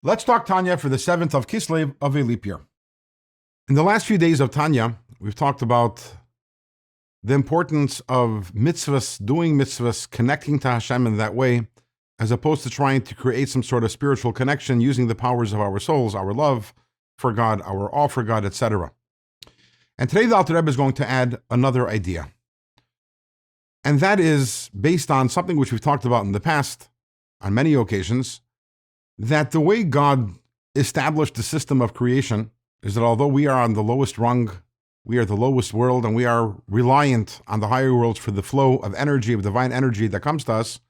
Let's talk Tanya for the 7th of Kislev of a leap year. In the last few days of Tanya, we've talked about the importance of mitzvahs, doing mitzvahs, connecting to Hashem in that way, as opposed to trying to create some sort of spiritual connection using the powers of our souls, our love for God, our awe for God, etc. And today the Alter Rebbe is going to add another idea. And that is based on something which we've talked about in the past on many occasions, that the way God established the system of creation is that although we are on the lowest rung, we are the lowest world, and we are reliant on the higher worlds for the flow of energy, of divine energy that comes to us,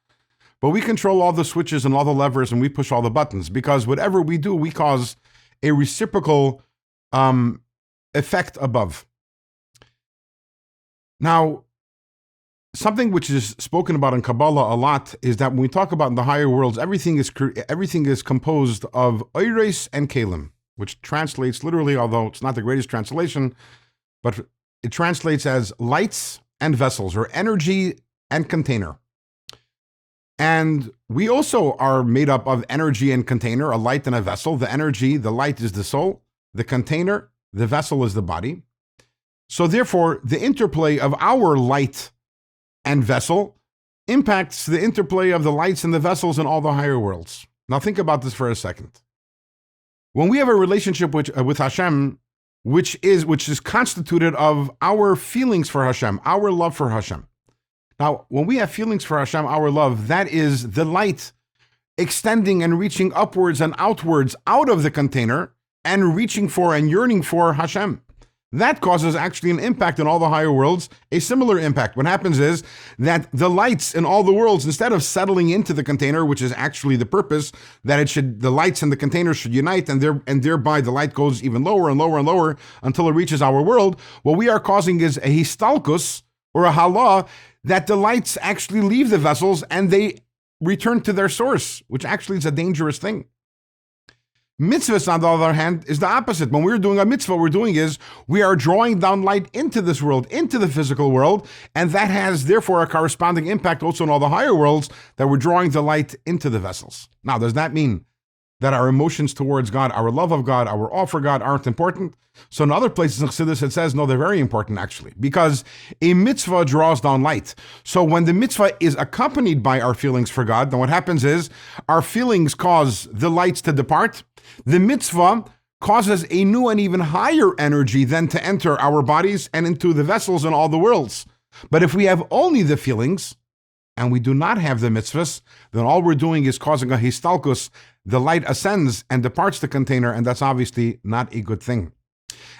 but we control all the switches and all the levers, and we push all the buttons, because whatever we do, we cause a reciprocal effect above. Now, something which is spoken about in Kabbalah a lot is that when we talk about in the higher worlds, everything is composed of oires and kelim, which translates literally, although it's not the greatest translation, but it translates as lights and vessels, or energy and container. And we also are made up of energy and container, a light and a vessel. The energy, the light is the soul, the container, the vessel is the body. So therefore, the interplay of our light and vessel impacts the interplay of the lights and the vessels in all the higher worlds. Now think about this for a second. When we have a relationship with Hashem, which is constituted of our feelings for Hashem, our love for Hashem. Now, when we have feelings for Hashem, our love, that is the light extending and reaching upwards and outwards out of the container and reaching for and yearning for Hashem. That causes actually an impact in all the higher worlds, a similar impact. What happens is that the lights in all the worlds, instead of settling into the container, which is actually the purpose, that the lights and the container should unite, and thereby the light goes even lower and lower and lower until it reaches our world. What we are causing is a histalkus, or a hala, that the lights actually leave the vessels and they return to their source, which actually is a dangerous thing. Mitzvahs, on the other hand, is the opposite. When we're doing a mitzvah, what we're doing is we are drawing down light into this world, into the physical world, and that has therefore a corresponding impact also in all the higher worlds, that we're drawing the light into the vessels. Now, does that mean that our emotions towards God, our love of God, our awe for God aren't important? So in other places in Chassidus it says, no, they're very important actually, because a mitzvah draws down light. So when the mitzvah is accompanied by our feelings for God, then what happens is our feelings cause the lights to depart. The mitzvah causes a new and even higher energy then to enter our bodies and into the vessels in all the worlds. But if we have only the feelings and we do not have the mitzvahs, then all we're doing is causing a histalkus. The light ascends and departs the container, and that's obviously not a good thing.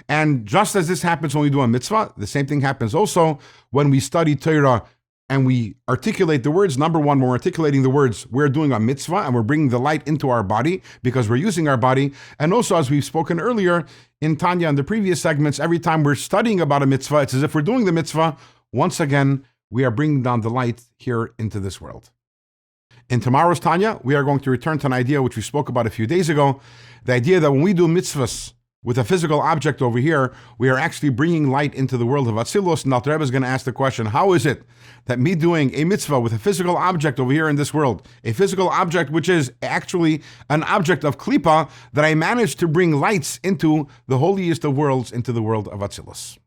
And just as this happens when we do a mitzvah, the same thing happens also when we study Torah and we articulate the words. Number one, when we're articulating the words, we're doing a mitzvah and we're bringing the light into our body because we're using our body. And also, as we've spoken earlier in Tanya in the previous segments, every time we're studying about a mitzvah, it's as if we're doing the mitzvah. Once again, we are bringing down the light here into this world. In tomorrow's Tanya, we are going to return to an idea which we spoke about a few days ago, the idea that when we do mitzvahs with a physical object over here, we are actually bringing light into the world of Atzilus. And Alter Rebbe is going to ask the question, how is it that me doing a mitzvah with a physical object over here in this world, a physical object which is actually an object of klipa, that I managed to bring lights into the holiest of worlds, into the world of Atzilus?